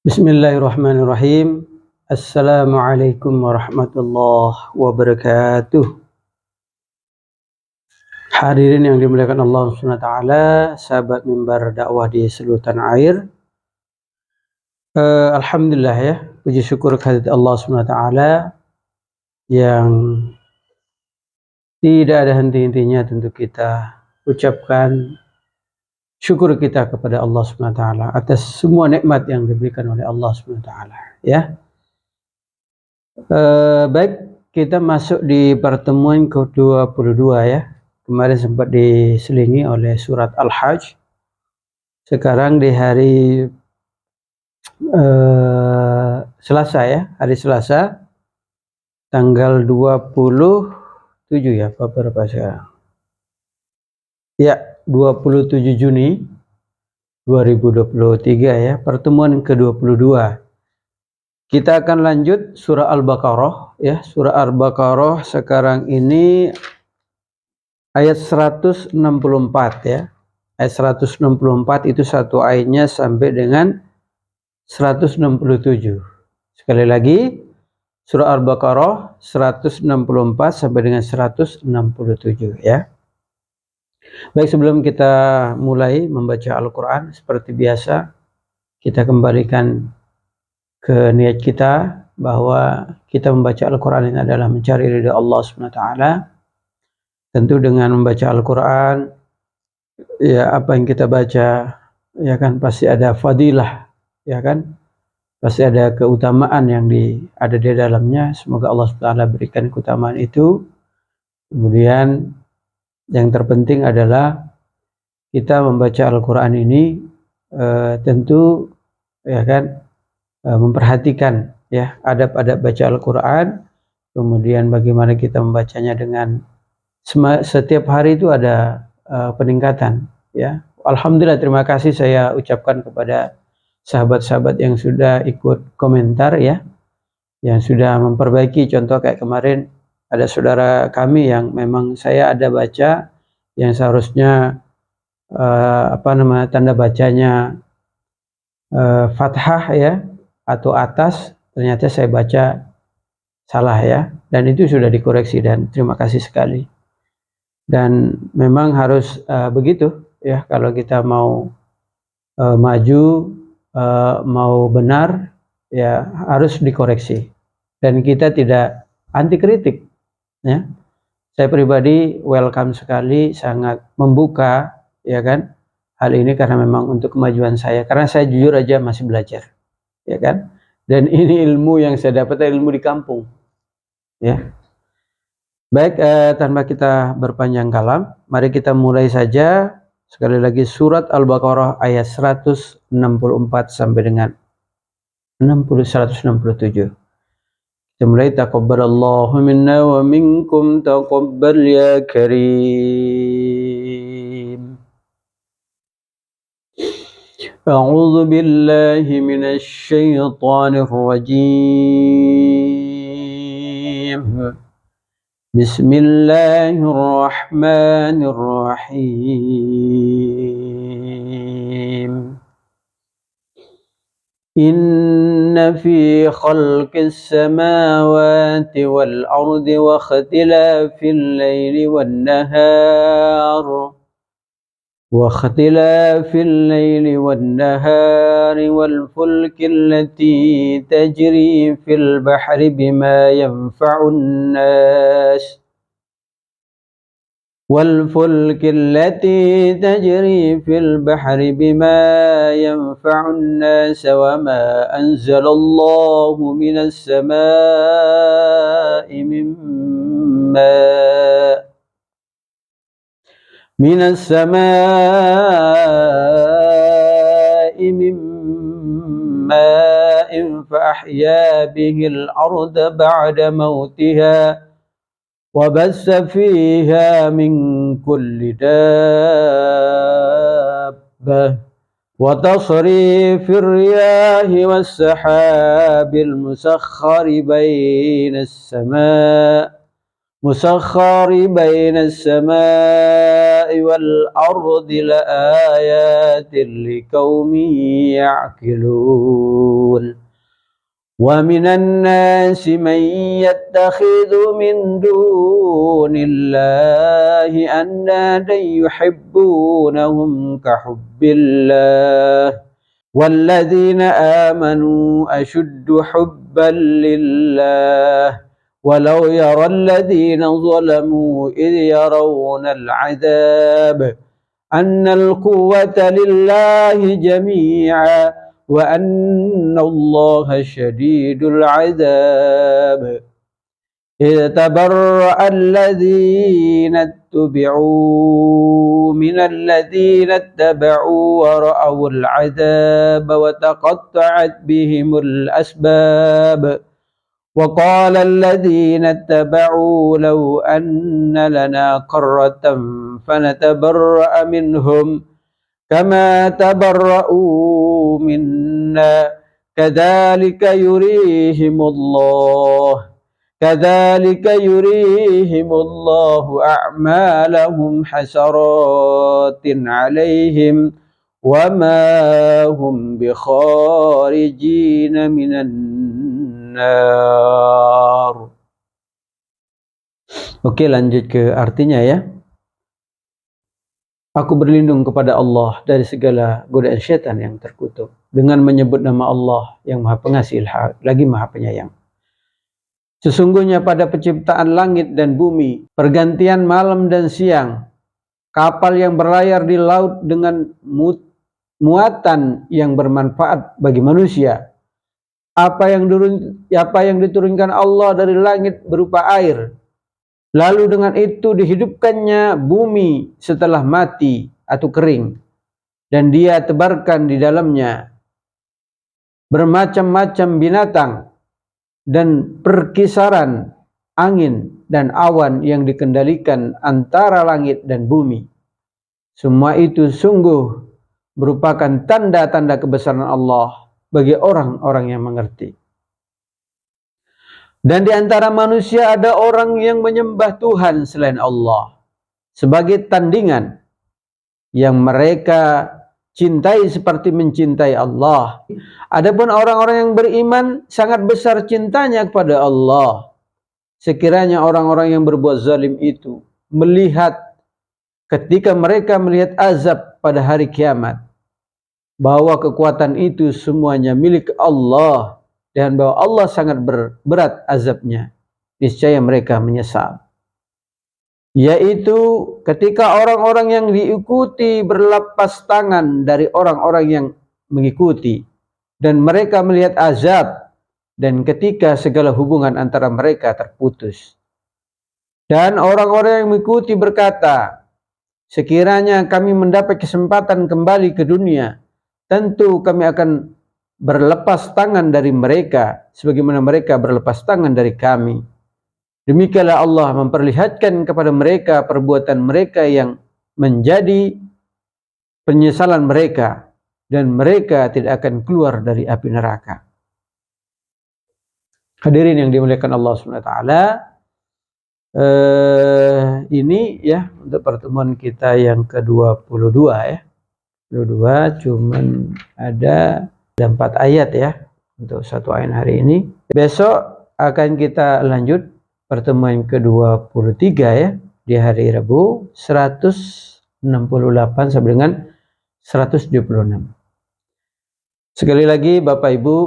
Bismillahirrahmanirrahim. Assalamualaikum warahmatullahi wabarakatuh. Hadirin yang dimuliakan Allah Subhanahu wa taala, sahabat mimbar dakwah di seluruh tanah air. Alhamdulillah ya, puji syukur kehadirat Allah Subhanahu wa taala yang tidak ada henti-hentinya tentu kita ucapkan syukur kita kepada Allah Subhanahu wa taala atas semua nikmat yang diberikan oleh Allah Subhanahu wa taala ya. Baik, kita masuk di pertemuan ke-22 ya. Kemarin sempat diselingi oleh surat Al-Hajj. Sekarang di hari Selasa ya, hari Selasa tanggal 27 ya, berapa sekarang? Ya, 27 Juni 2023 ya, pertemuan ke-22. Kita akan lanjut surah Al-Baqarah ya. Surah Al-Baqarah sekarang ini ayat 164 ya. Ayat 164 itu satu ayatnya sampai dengan 167. Sekali lagi, surah Al-Baqarah 164 sampai dengan 167 ya. Baik, sebelum kita mulai membaca Al-Quran, seperti biasa kita kembalikan ke niat kita bahwa kita membaca Al-Quran ini adalah mencari ridha Allah SWT. Tentu dengan membaca Al-Quran, ya apa yang kita baca, ya kan pasti ada fadilah, ya kan pasti ada keutamaan yang ada di dalamnya. Semoga Allah SWT berikan keutamaan itu. Kemudian yang terpenting adalah kita membaca Al-Quran ini tentu ya kan memperhatikan ya adab-adab baca Al-Quran, kemudian bagaimana kita membacanya dengan setiap hari itu ada peningkatan ya. Alhamdulillah, terima kasih saya ucapkan kepada sahabat-sahabat yang sudah ikut komentar ya, yang sudah memperbaiki. Contoh kayak kemarin ada saudara kami yang memang saya ada baca yang seharusnya tanda bacanya fathah ya atau atas, ternyata saya baca salah ya, dan itu sudah dikoreksi dan terima kasih sekali. Dan memang harus begitu ya, kalau kita mau maju, mau benar ya harus dikoreksi, dan kita tidak anti kritik ya. Saya pribadi welcome sekali, sangat membuka ya kan hal ini, karena memang untuk kemajuan saya, karena saya jujur aja masih belajar ya kan, dan ini ilmu yang saya dapat ilmu di kampung ya. Baik, tanpa kita berpanjang kalam, mari kita mulai saja. Sekali lagi surat Al-Baqarah ayat 164 sampai dengan 167. Kita mulai. Taqabbalallahu minna wa minkum taqabbal ya karim. A'udzu billahi minasy syaithanir rajim. Bismillahirrahmanirrahim. Inna fi khalqis samawati wal ardi wa ikhtilafil laili wan nahar والفلك التي تجري في البحر بما ينفع الناس وما أنزل الله من السماء من ماء فأحيا به الأرض بعد موتها وبث فيها من كل دابة وتصريف الرياح والسحاب المسخر بين السماء والأرض لآيات لقوم يعقلون ومن الناس من يتخذ من دون الله أندادا يحبونهم كحب الله والذين آمنوا أشد حبا لله ولو يرى الذين ظلموا إذ يرون العذاب أن القوة لله جميعا وأن الله شديد العذاب إذ تبرأ الذين اتبعوا من الذين اتبعوا ورأوا العذاب وتقطعت بهم الأسباب وقال الذين اتبعوا لو أن لنا قرة فنتبرأ منهم كما تبرؤوا منا كذلك يريهم الله أعمالهم حسرات عليهم وما هم بخارجين من النار. Oke, lanjut ke artinya ya. Aku berlindung kepada Allah dari segala godaan syaitan yang terkutuk dengan menyebut nama Allah yang Maha Pengasih lagi Maha Penyayang. Sesungguhnya pada penciptaan langit dan bumi, pergantian malam dan siang, kapal yang berlayar di laut dengan muatan yang bermanfaat bagi manusia, apa yang diturunkan Allah dari langit berupa air, lalu dengan itu dihidupkannya bumi setelah mati atau kering, dan dia tebarkan di dalamnya bermacam-macam binatang dan perkisaran angin dan awan yang dikendalikan antara langit dan bumi. Semua itu sungguh merupakan tanda-tanda kebesaran Allah bagi orang-orang yang mengerti. Dan di antara manusia ada orang yang menyembah Tuhan selain Allah sebagai tandingan yang mereka cintai seperti mencintai Allah. Adapun orang-orang yang beriman sangat besar cintanya kepada Allah. Sekiranya orang-orang yang berbuat zalim itu melihat ketika mereka melihat azab pada hari kiamat, bahwa kekuatan itu semuanya milik Allah dan bahwa Allah sangat berat azabnya, niscaya mereka menyesal. Yaitu ketika orang-orang yang diikuti berlepas tangan dari orang-orang yang mengikuti, dan mereka melihat azab, dan ketika segala hubungan antara mereka terputus. Dan orang-orang yang mengikuti berkata, sekiranya kami mendapat kesempatan kembali ke dunia, tentu kami akan berlepas tangan dari mereka sebagaimana mereka berlepas tangan dari kami. Demikianlah Allah memperlihatkan kepada mereka perbuatan mereka yang menjadi penyesalan mereka, dan mereka tidak akan keluar dari api neraka. Hadirin yang dimuliakan Allah SWT, ini ya untuk pertemuan kita yang ke-22 ya. 22 cuman ada 4 ayat ya untuk satu ayat hari ini. Besok akan kita lanjut pertemuan ke-23 ya, di hari Rabu 168 sampai dengan 176. Sekali lagi Bapak Ibu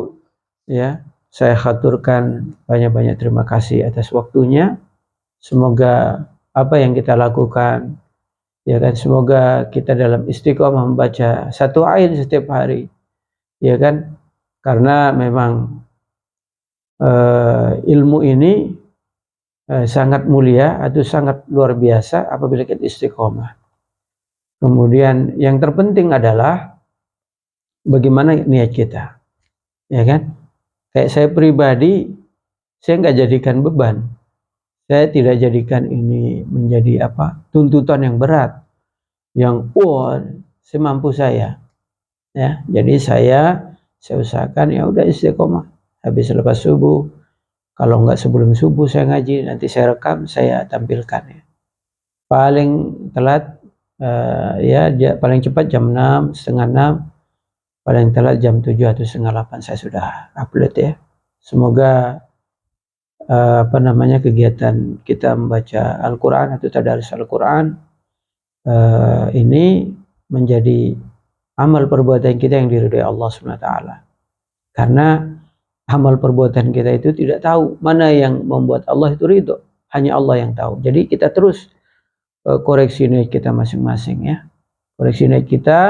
ya, saya haturkan banyak-banyak terima kasih atas waktunya. Semoga apa yang kita lakukan ya kan, semoga kita dalam istiqomah membaca satu ayat setiap hari ya kan, karena memang ilmu ini sangat mulia atau sangat luar biasa apabila kita istiqomah. Kemudian yang terpenting adalah bagaimana niat kita, ya kan? Kayak saya pribadi, saya nggak jadikan beban, saya tidak jadikan ini menjadi tuntutan yang berat, yang semampu saya, ya. Jadi saya usahakan ya udah istiqomah, habis lepas subuh. Kalau enggak sebelum subuh saya ngaji, nanti saya rekam, saya tampilkan ya. Paling telat Ya paling cepat jam 6, setengah 6, paling telat jam 7 atau setengah 8 saya sudah upload ya. Semoga kegiatan kita membaca Al-Quran atau tadarus Al-Quran ini menjadi amal perbuatan kita yang diridhai Allah SWT. Karena amal perbuatan kita itu tidak tahu mana yang membuat Allah itu ridho, hanya Allah yang tahu. Jadi kita terus koreksi niat kita masing-masing ya, koreksi niat kita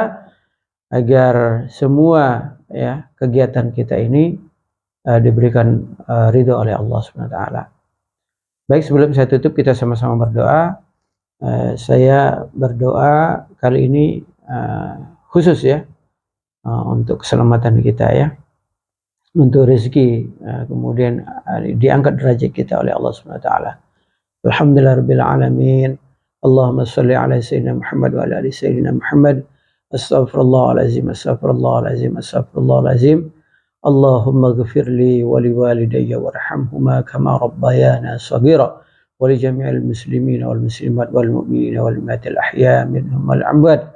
agar semua ya kegiatan kita ini diberikan ridho oleh Allah SWT. Baik, sebelum saya tutup kita sama-sama berdoa. Saya berdoa kali ini khusus ya untuk keselamatan kita ya, untuk rezeki, kemudian diangkat derajat kita oleh Allah SWT. Alhamdulillahirabbil alamin. Allahumma shalli ala sayyidina Muhammad wa ala ali sayyidina Muhammad. Astaghfirullahalazim, astaghfirullahalazim, astaghfirullahalazim. Allahumma ighfir li wa liwalidayya warhamhuma kama rabbayana shaghira wa li jami'il muslimina wal muslimat wal mu'minina wal mu'minatil ahya minhum wal amwat.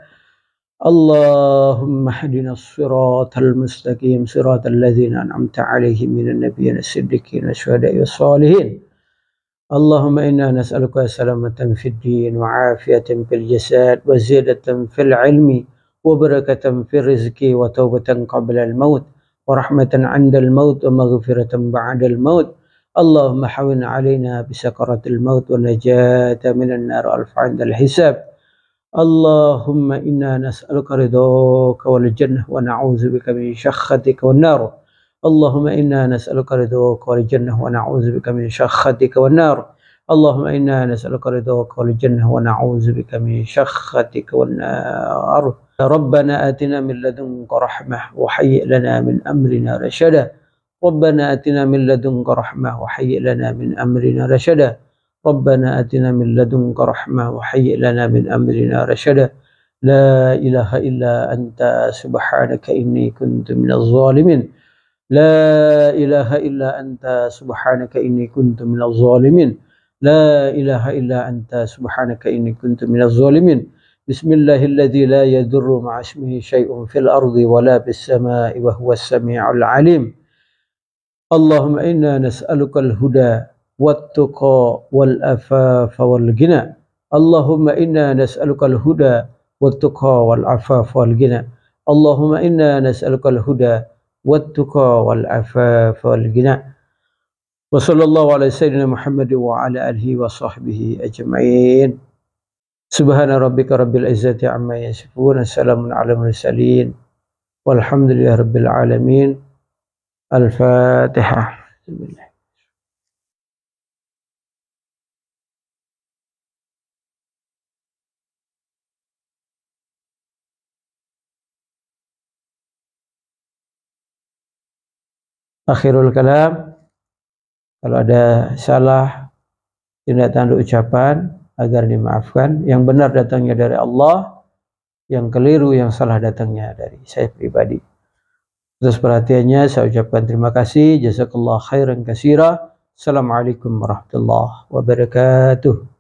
اللهم اهدنا الصراط المستقيم صراط الذين أنعمت عليهم من النبيين الصديقين والشهداء والصالحين. اللهم إنا نسألك سلامة في الدين وعافية في الجسد وزيادة في العلم وبركة في الرزق وتوبة قبل الموت ورحمة عند الموت ومغفرة بعد الموت. اللهم حون علينا بسكرات الموت ونجاة من النار والعفو عند الحساب. اللهم إنا نسألك رضاك والجنة ونعوذ بك من سخطك والنار. اللهم إنا نسألك رضاك والجنة ونعوذ بك من سخطك والنار. اللهم إنا نسألك رضاك والجنة ونعوذ بك من سخطك والنار. ربنا آتنا من لدنك رحمة وهيئ لنا من أمرنا رشدا. ربنا آتنا من لدنك رحمة وهيئ لنا من أمرنا رشدا. ربنا آتنا من لدنك رحمة وهيئ لنا من أمرنا رشدا. لا إله إلا أنت سبحانك إني كنت من الظالمين. لا إله إلا أنت سبحانك إني كنت من الظالمين. لا إله إلا أنت سبحانك إني كنت من الظالمين. بسم الله الذي لا يضر مع اسمه شيء في الأرض ولا في السماء وهو السميع العليم. اللهم إنا نسألك الهدى والتقى والعفاف والغنى. اللهم إنا نسألك الهدى والتقى والعفاف والغنى. اللهم إنا نسألك الهدى والتقى والعفاف والغنى. وصلى الله على سيدنا محمد وعلى آله وصحبه أجمعين. سبحان ربك رب العزة عما يصفون. السلام على المرسلين والحمد لله رب العالمين. الفاتحة. Akhirul kalam, kalau ada salah tindak tanduk ucapan agar dimaafkan. Yang benar datangnya dari Allah, yang keliru, yang salah datangnya dari saya pribadi. Atas perhatiannya saya ucapkan terima kasih. Jazakallah khairan katsira. Assalamualaikum warahmatullahi wabarakatuh.